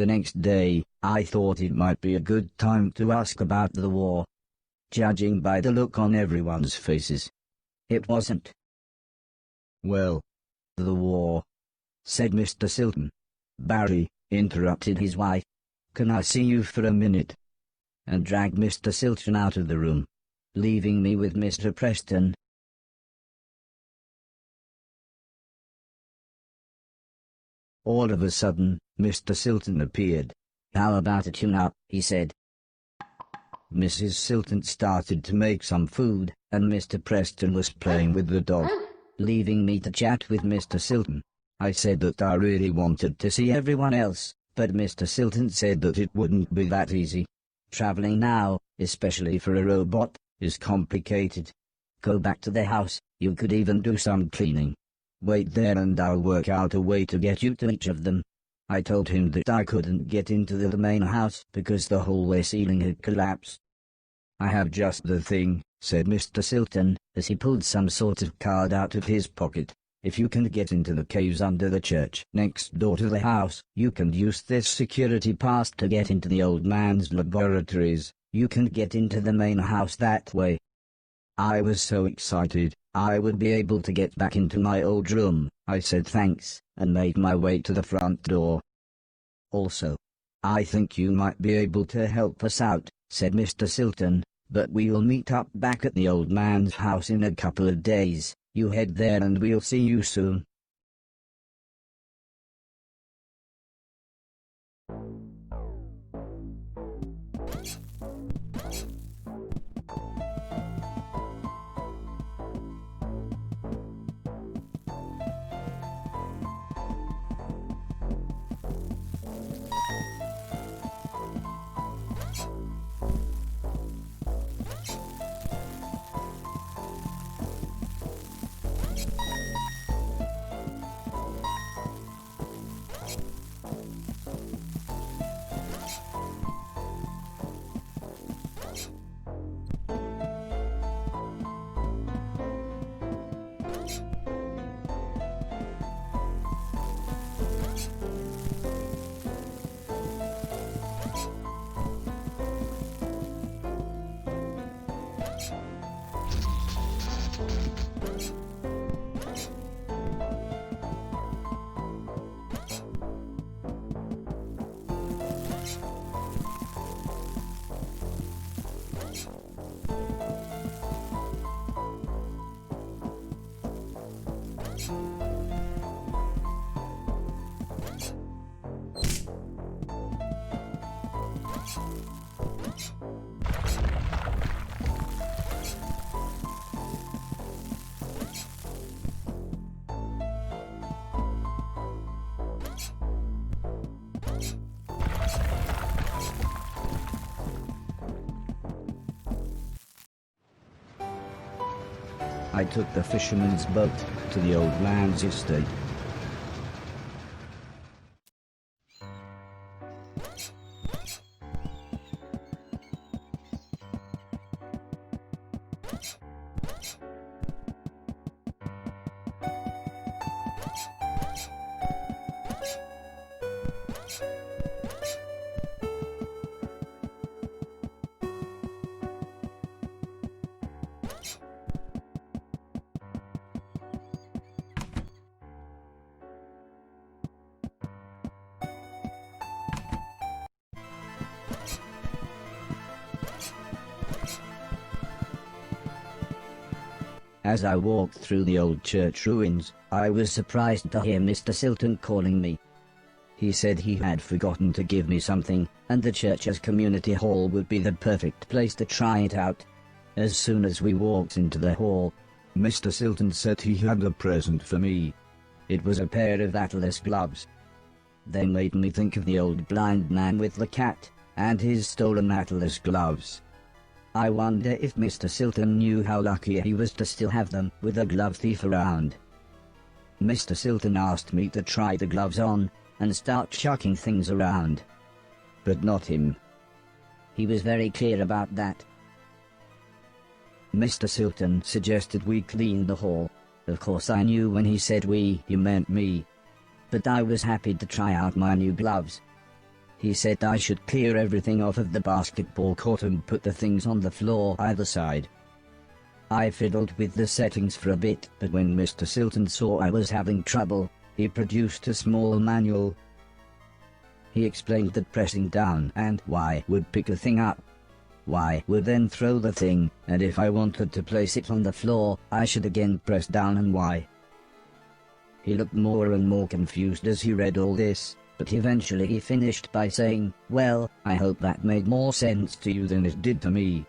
The next day, I thought it might be a good time to ask about the war. Judging by the look on everyone's faces, it wasn't. Well, the war, said Mr. Silton. Barry, interrupted his wife. Can I see you for a minute? And dragged Mr. Silton out of the room, leaving me with Mr. Preston. All of a sudden, Mr. Silton appeared. How about a tune-up, he said. Mrs. Silton started to make some food, and Mr. Preston was playing with the dog, leaving me to chat with Mr. Silton. I said that I really wanted to see everyone else, but Mr. Silton said that it wouldn't be that easy. Traveling now, especially for a robot, is complicated. Go back to the house, you could even do some cleaning. Wait there and I'll work out a way to get you to each of them. I told him that I couldn't get into the main house because the hallway ceiling had collapsed. I have just the thing, said Mr. Silton, as he pulled some sort of card out of his pocket. If you can get into the caves under the church next door to the house, you can use this security pass to get into the old man's laboratories. You can get into the main house that way. I was so excited, I would be able to get back into my old room. I said thanks, and made my way to the front door. Also, I think you might be able to help us out, said Mr. Silton, but we'll meet up back at the old man's house in a couple of days. You head there and we'll see you soon. I took the fisherman's boat to the old man's estate. As I walked through the old church ruins, I was surprised to hear Mr. Silton calling me. He said he had forgotten to give me something, and the church's community hall would be the perfect place to try it out. As soon as we walked into the hall, Mr. Silton said he had a present for me. It was a pair of Atlas gloves. They made me think of the old blind man with the cat, and his stolen Atlas gloves. I wonder if Mr. Silton knew how lucky he was to still have them with a glove thief around. Mr. Silton asked me to try the gloves on and start chucking things around. But not him. He was very clear about that. Mr. Silton suggested we clean the hall. Of course I knew when he said we, he meant me. But I was happy to try out my new gloves. He said I should clear everything off of the basketball court and put the things on the floor either side. I fiddled with the settings for a bit, but when Mr. Silton saw I was having trouble, he produced a small manual. He explained that pressing down and Y would pick the thing up. Y would then throw the thing, and if I wanted to place it on the floor, I should again press down and Y. He looked more and more confused as he read all this, but eventually he finished by saying, "Well, I hope that made more sense to you than it did to me."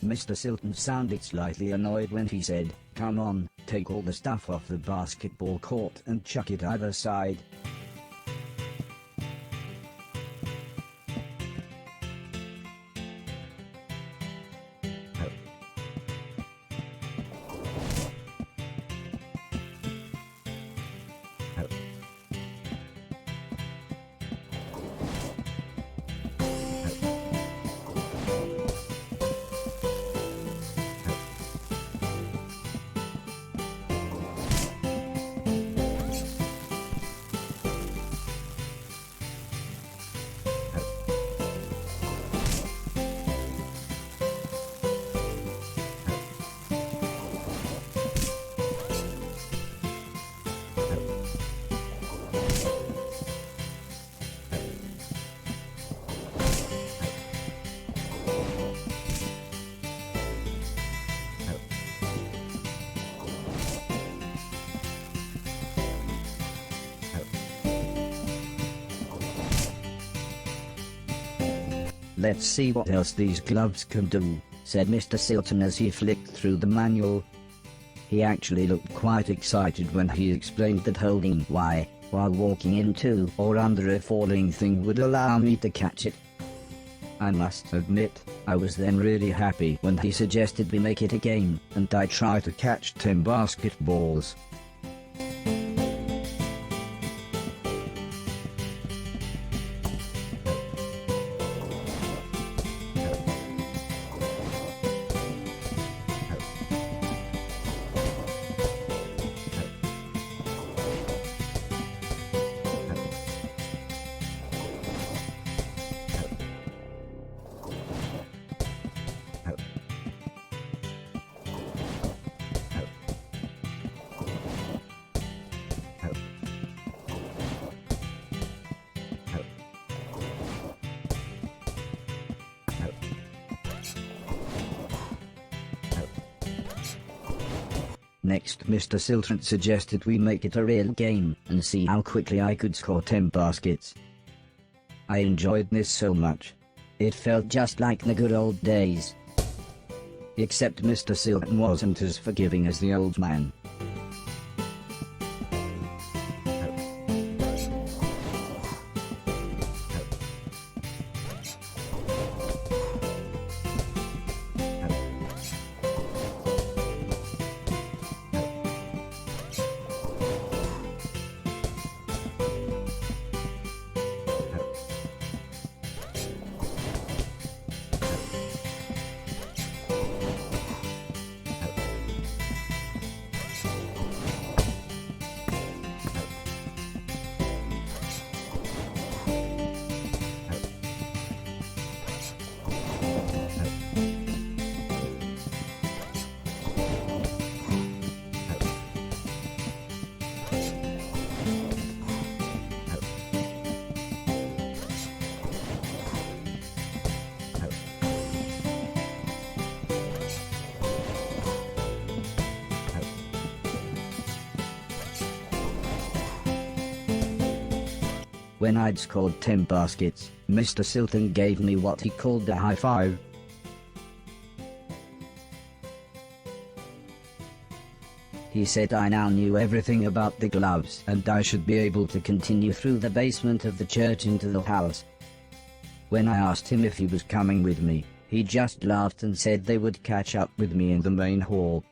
Mr. Silton sounded slightly annoyed when he said, "Come on, take all the stuff off the basketball court and chuck it either side." "Let's see what else these gloves can do," said Mr. Silton as he flicked through the manual. He actually looked quite excited when he explained that holding Y while walking into or under a falling thing would allow me to catch it. I must admit, I was then really happy when he suggested we make it a game, and I try to catch 10 basketballs. Next, Mr. Silton suggested we make it a real game and see how quickly I could score 10 baskets. I enjoyed this so much. It felt just like the good old days. Except Mr. Silton wasn't as forgiving as the old man. When I'd scored 10 baskets, Mr. Silton gave me what he called a high five. He said I now knew everything about the gloves and I should be able to continue through the basement of the church into the house. When I asked him if he was coming with me, he just laughed and said they would catch up with me in the main hall.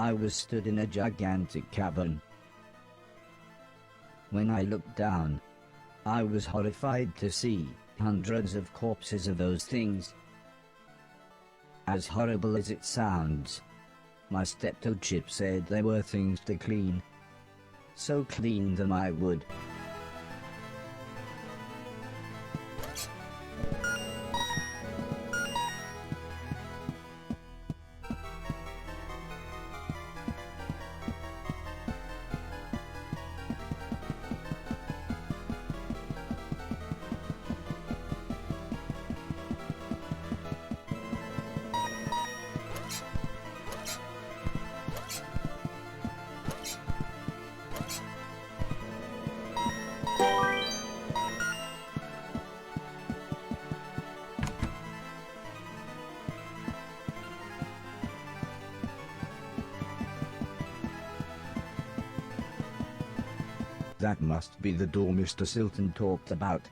I was stood in a gigantic cavern. When I looked down, I was horrified to see hundreds of corpses of those things. As horrible as it sounds, my stepdad Chip said they were things to clean. So clean them I would. That must be the door Mr. Silton talked about.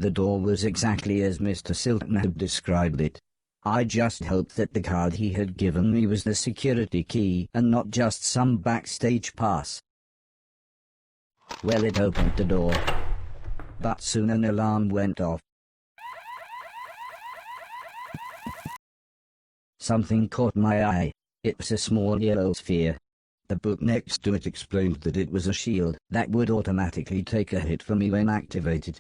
The door was exactly as Mr. Silton had described it. I just hoped that the card he had given me was the security key and not just some backstage pass. Well, it opened the door, but soon an alarm went off. Something caught my eye. It was a small yellow sphere. The book next to it explained that it was a shield that would automatically take a hit for me when activated.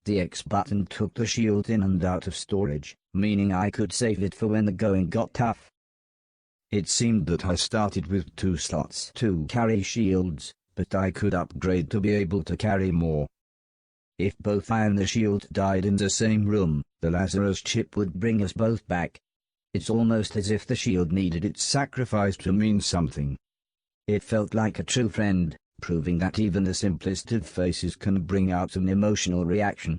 The X button took the shield in and out of storage, meaning I could save it for when the going got tough. It seemed that I started with 2 slots to carry shields, but I could upgrade to be able to carry more. If both I and the shield died in the same room, the Lazarus chip would bring us both back. It's almost as if the shield needed its sacrifice to mean something. It felt like a true friend, proving that even the simplest of faces can bring out an emotional reaction.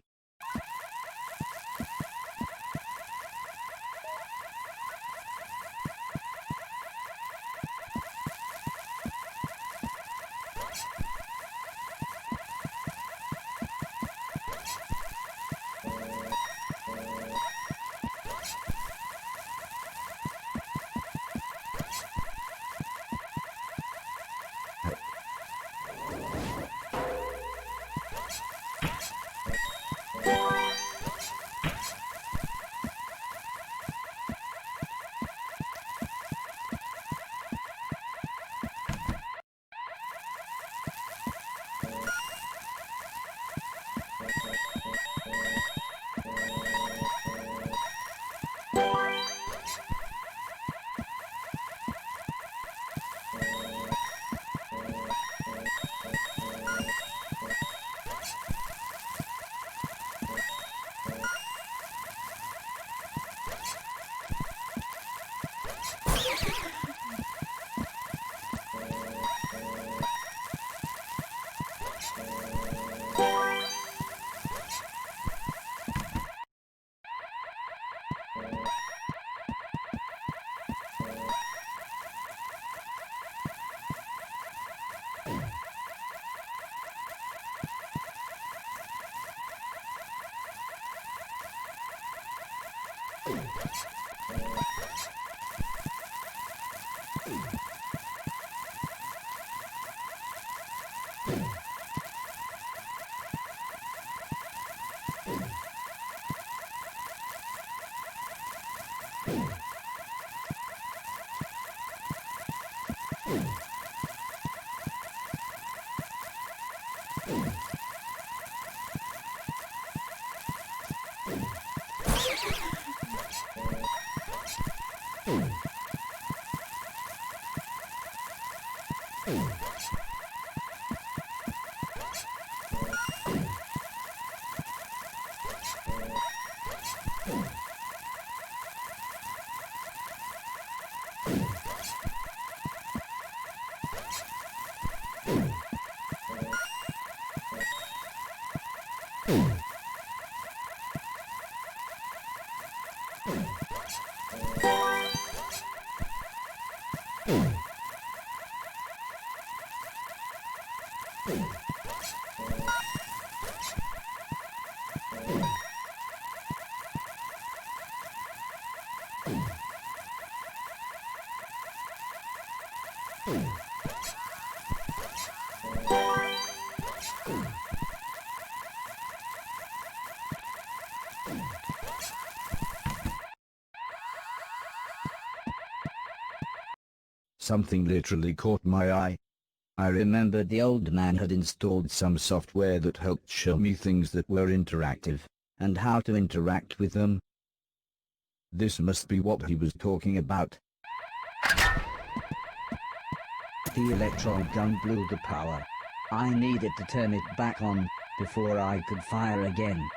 Something literally caught my eye. I remembered the old man had installed some software that helped show me things that were interactive, and how to interact with them. This must be what he was talking about. The electron gun blew the power. I needed to turn it back on before I could fire again.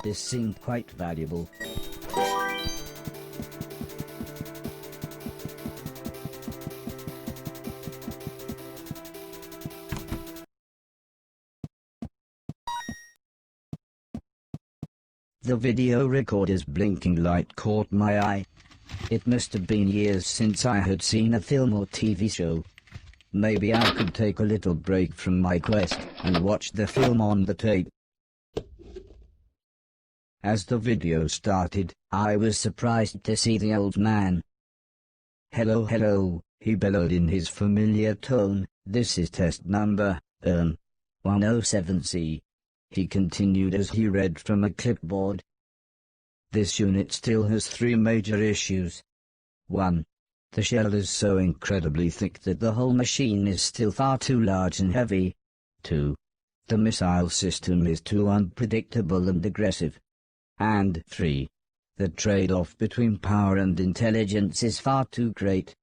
This seemed quite valuable. The video recorder's blinking light caught my eye. It must have been years since I had seen a film or TV show. Maybe I could take a little break from my quest and watch the film on the tape. As the video started, I was surprised to see the old man. "Hello, hello," he bellowed in his familiar tone. "This is test number, 107C. He continued as he read from a clipboard. "This unit still has 3 major issues. 1. The shell is so incredibly thick that the whole machine is still far too large and heavy. 2. The missile system is too unpredictable and aggressive. And 3. The trade-off between power and intelligence is far too great.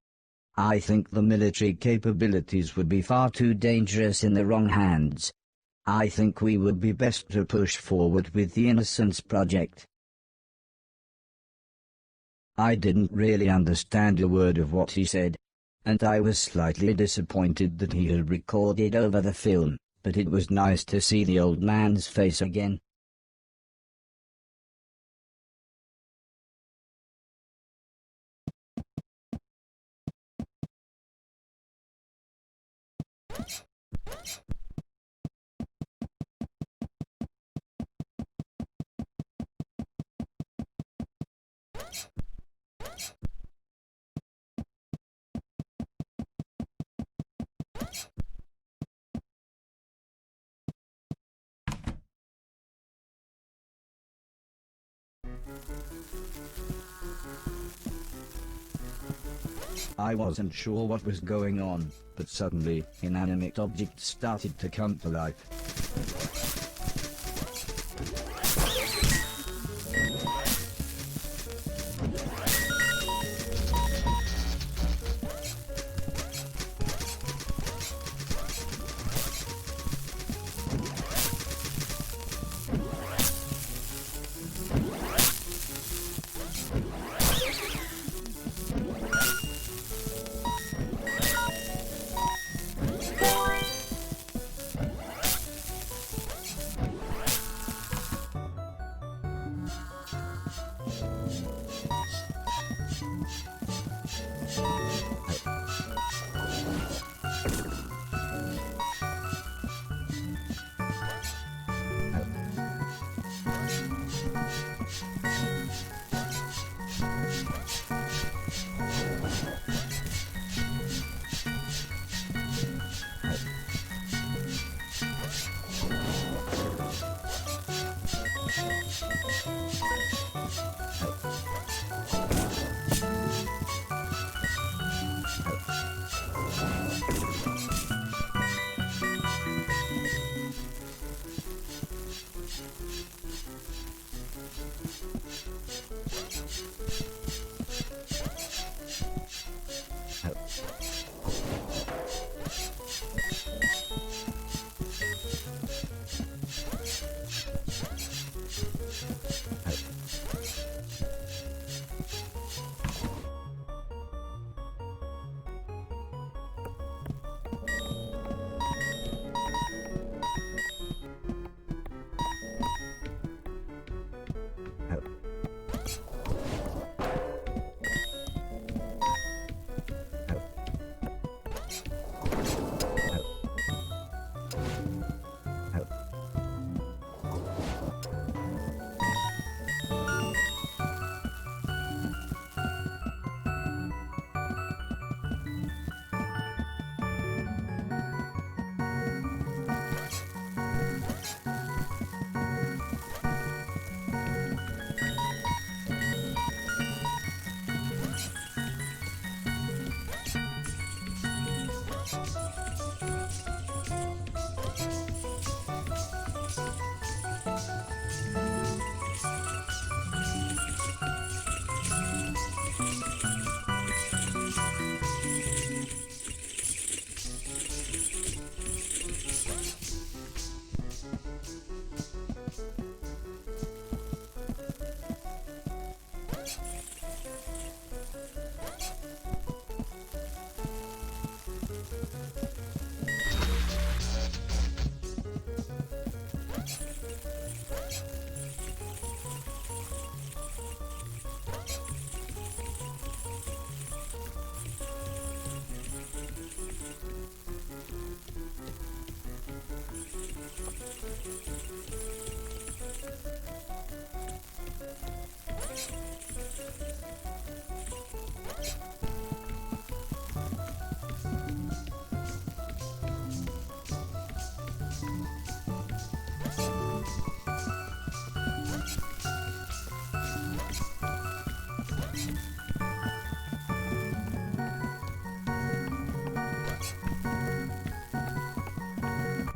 I think the military capabilities would be far too dangerous in the wrong hands. I think we would be best to push forward with the Innocence Project." I didn't really understand a word of what he said, and I was slightly disappointed that he had recorded over the film, but it was nice to see the old man's face again. I wasn't sure what was going on, but suddenly, inanimate objects started to come to life.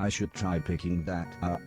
I should try picking that up.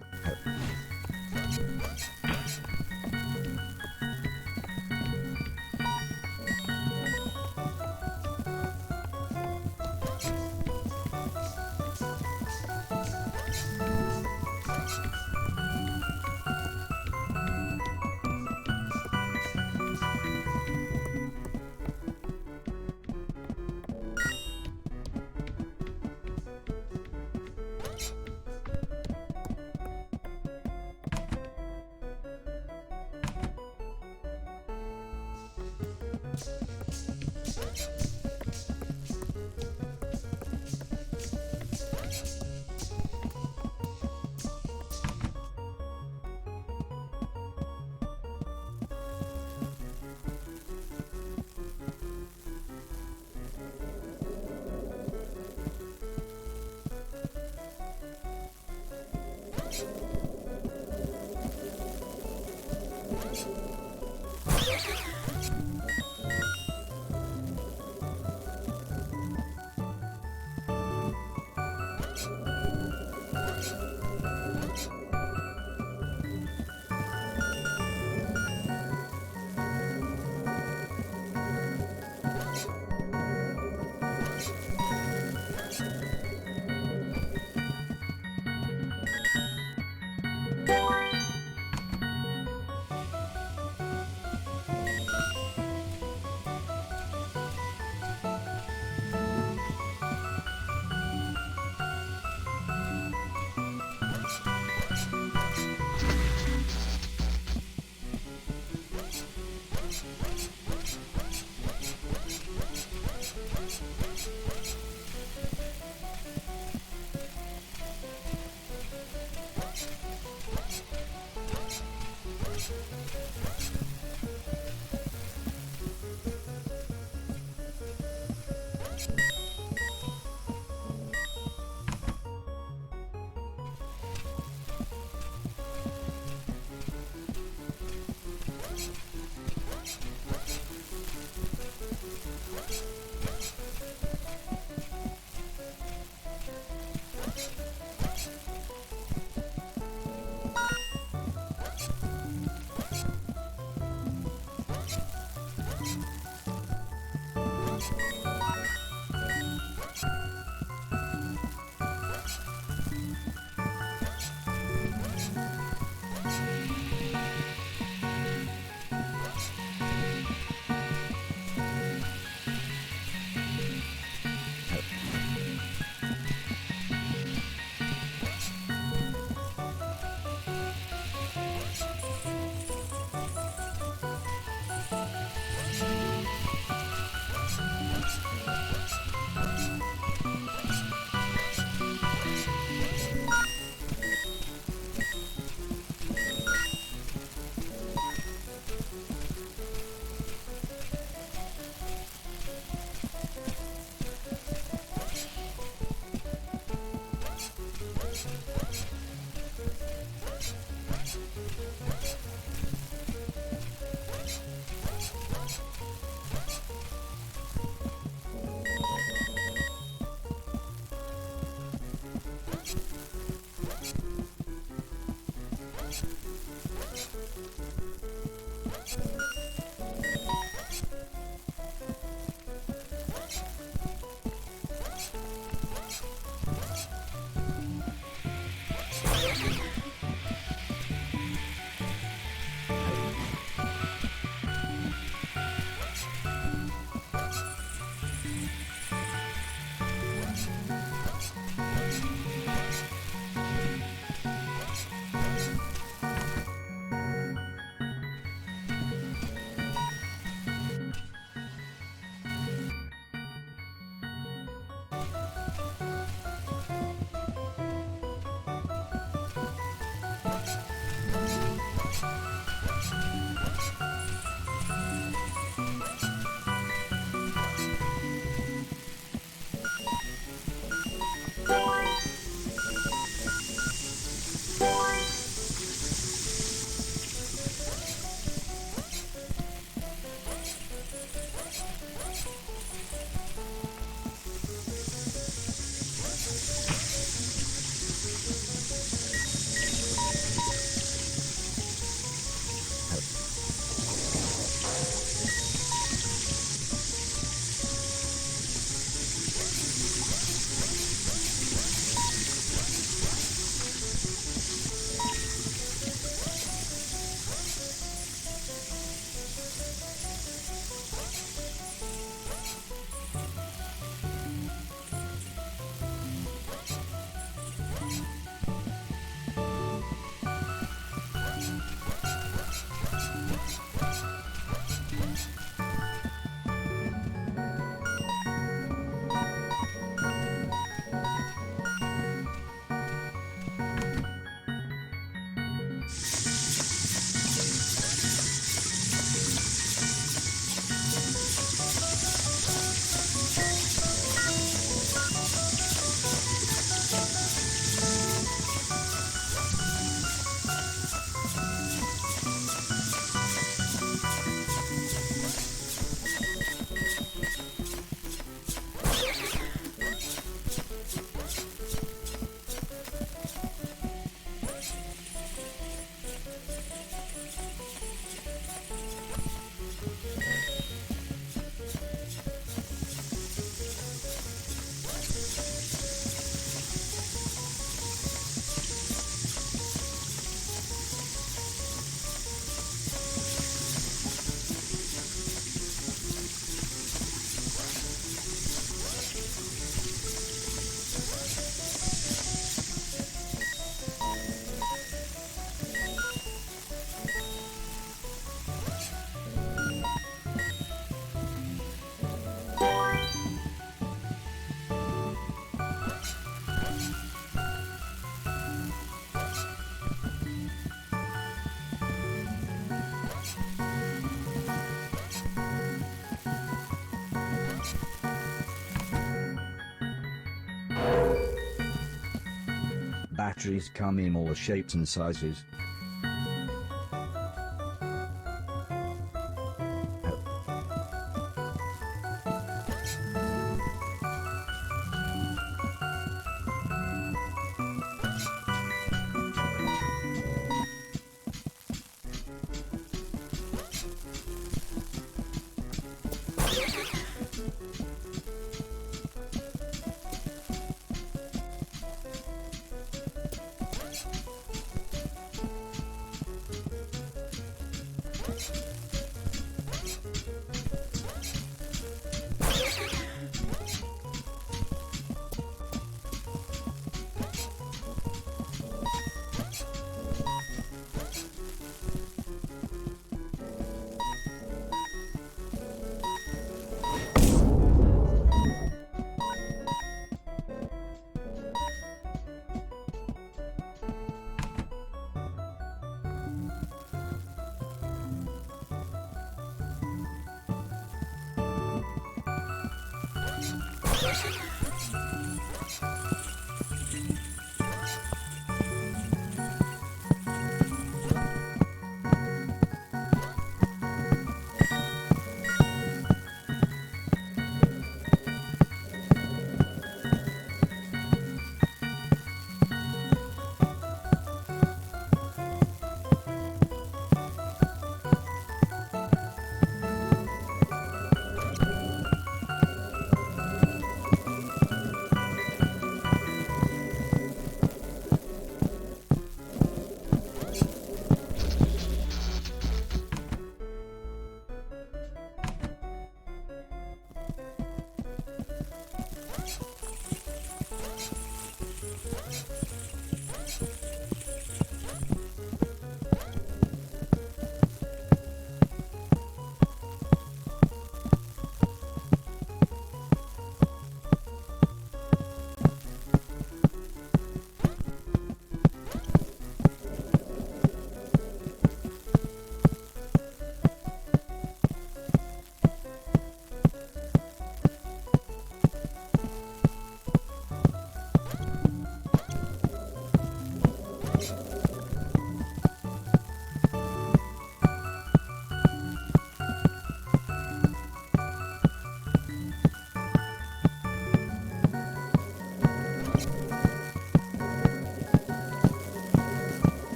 factories come in all shapes and sizes.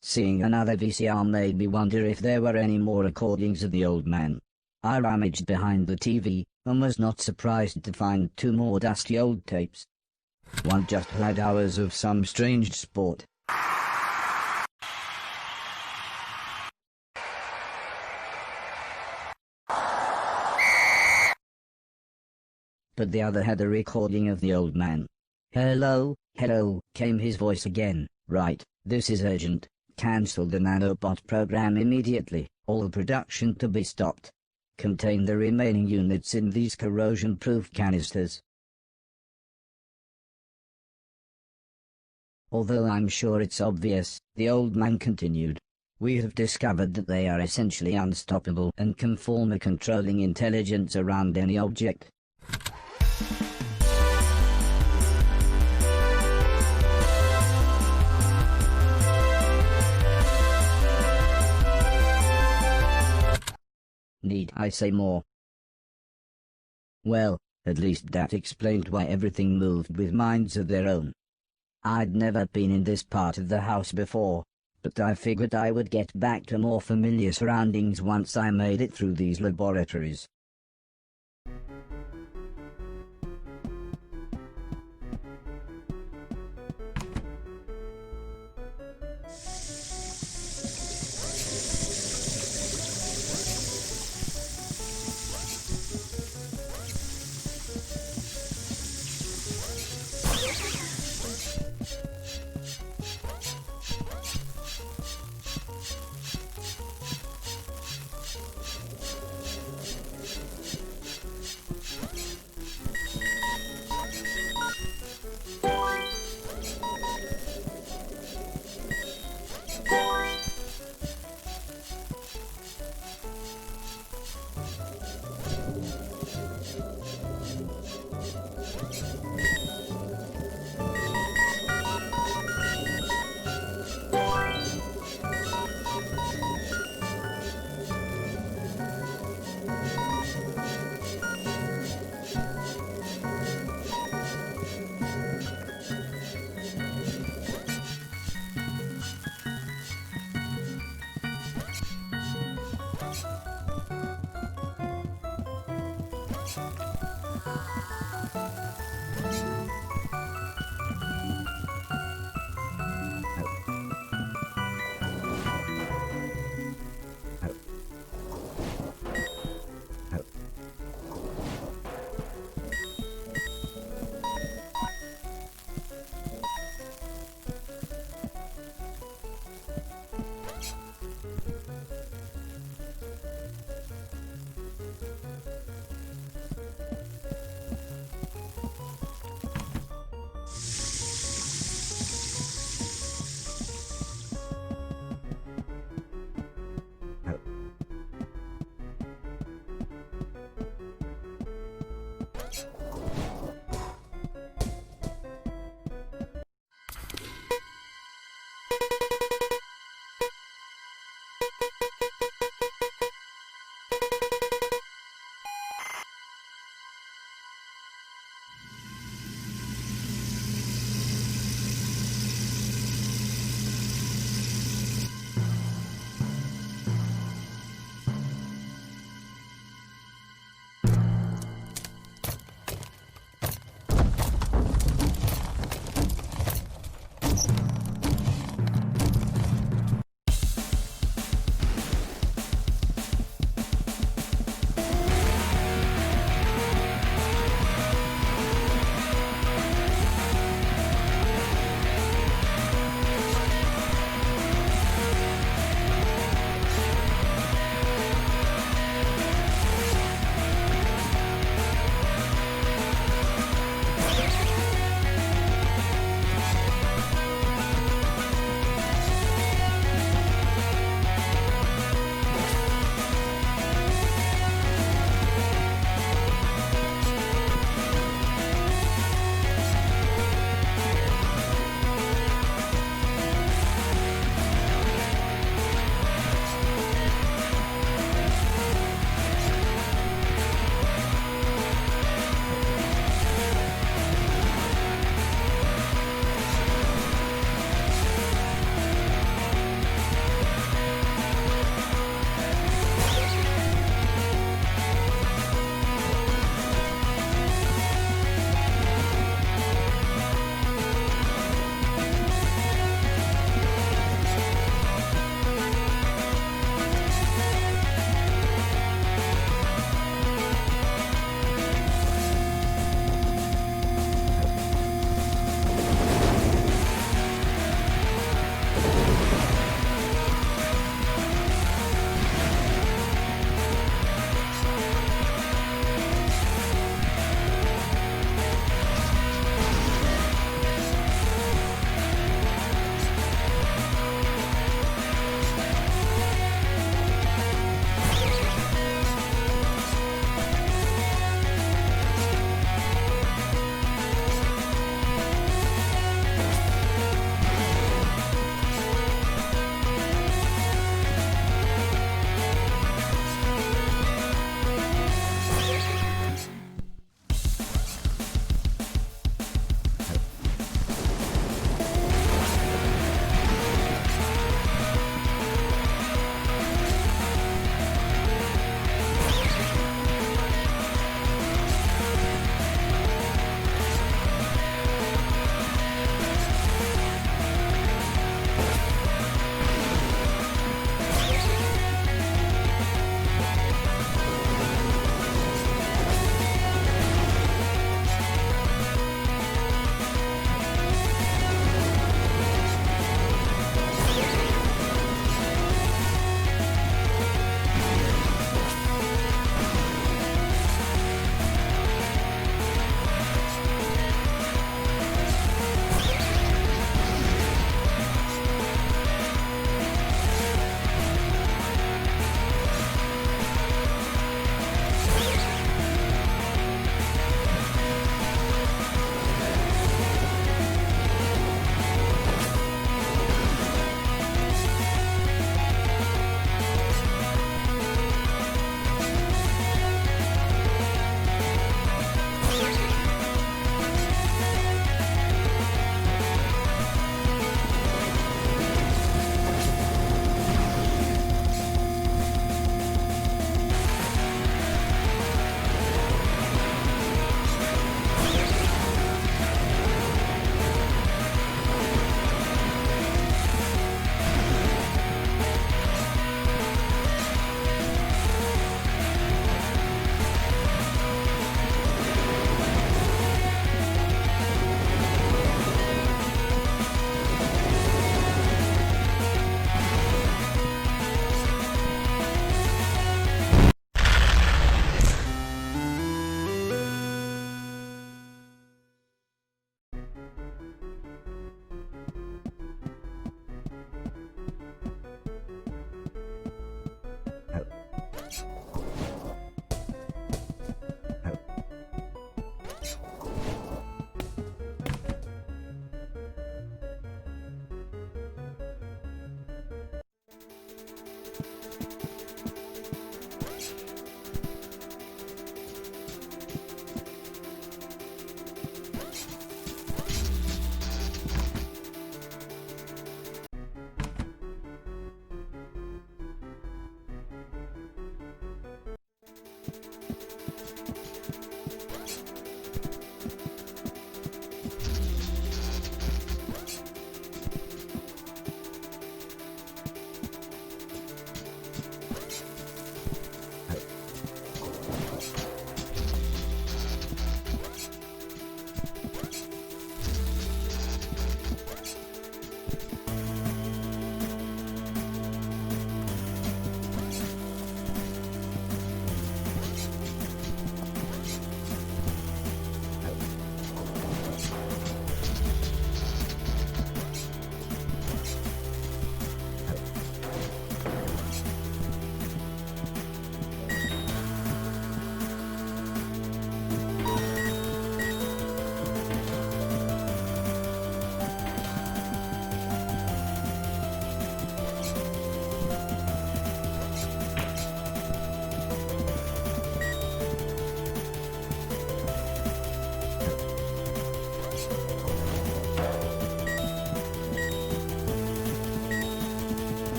Seeing another VCR made me wonder if there were any more recordings of the old man. I rummaged behind the TV and was not surprised to find two more dusty old tapes. One just had hours of some strange sport. But the other had a recording of the old man. "Hello, hello," came his voice again. "Right, this is urgent. Cancel the nanobot program immediately. All production to be stopped. Contain the remaining units in these corrosion-proof canisters." Although I'm sure it's obvious, the old man continued. "We have discovered that they are essentially unstoppable and can form a controlling intelligence around any object. Need I say more? Well, at least that explained why everything moved with minds of their own. I'd never been in this part of the house before, but I figured I would get back to more familiar surroundings once I made it through these laboratories.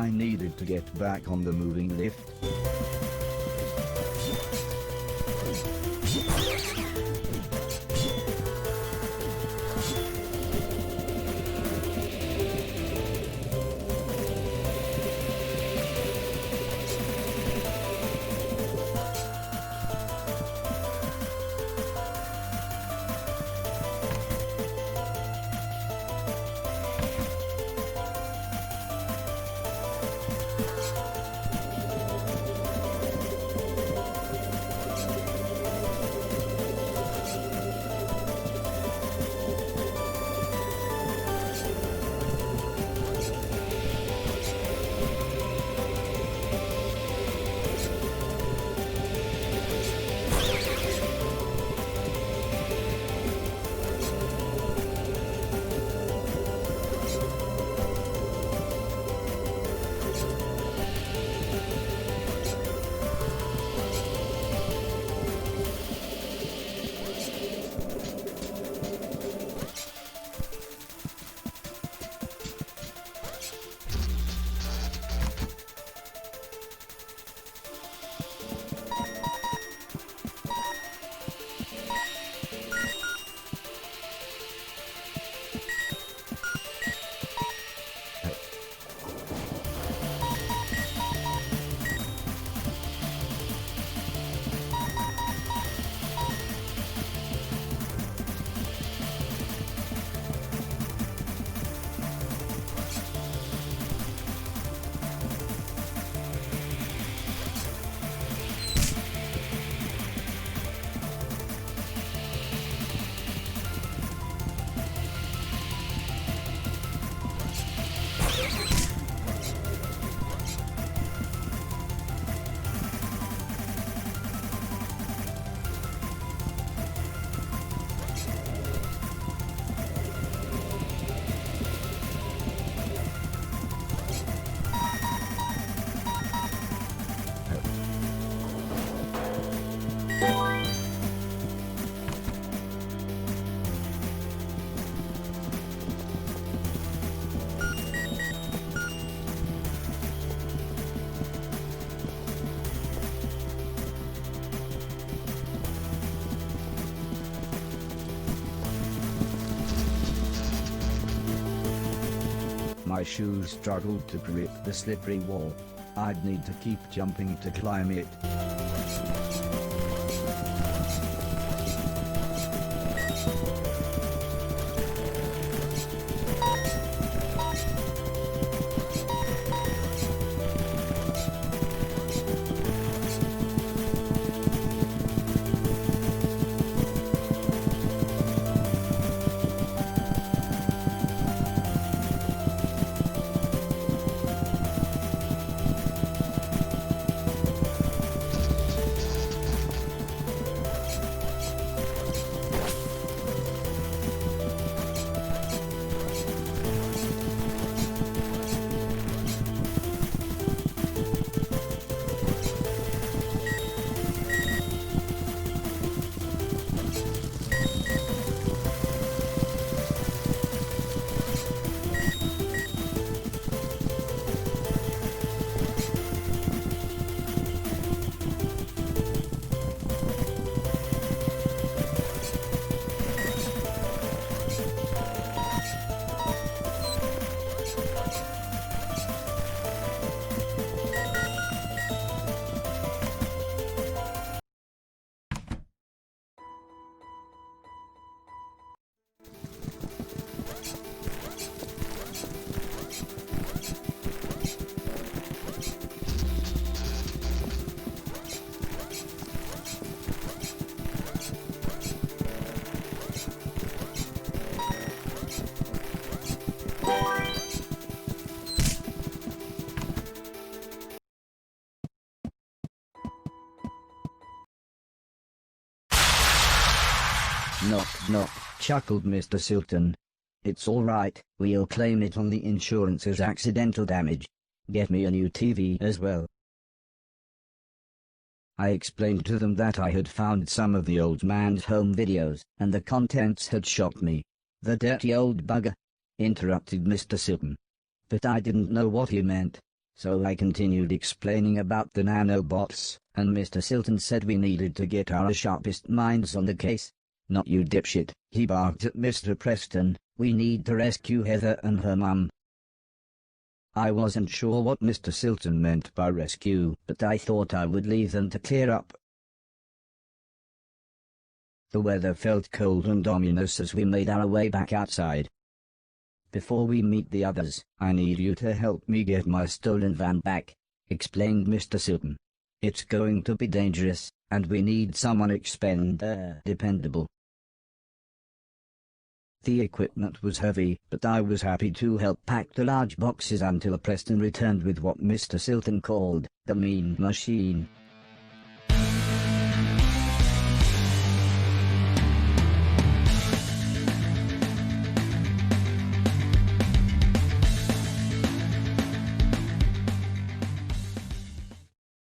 I needed to get back on the moving lift. My shoes struggled to grip the slippery wall. I'd need to keep jumping to climb it. Knock, knock, chuckled Mr. Silton. It's all right, we'll claim it on the insurance as accidental damage. Get me a new TV as well. I explained to them that I had found some of the old man's home videos, and the contents had shocked me. The dirty old bugger, interrupted Mr. Silton. But I didn't know what he meant. So I continued explaining about the nanobots, and Mr. Silton said we needed to get our sharpest minds on the case. "Not you, dipshit," he barked at Mr. Preston. "We need to rescue Heather and her mum." I wasn't sure what Mr. Silton meant by rescue, but I thought I would leave them to clear up. The weather felt cold and ominous as we made our way back outside. "Before we meet the others, I need you to help me get my stolen van back," explained Mr. Silton. "It's going to be dangerous, and we need someone dependable." The equipment was heavy, but I was happy to help pack the large boxes until Preston returned with what Mr. Silton called the mean machine.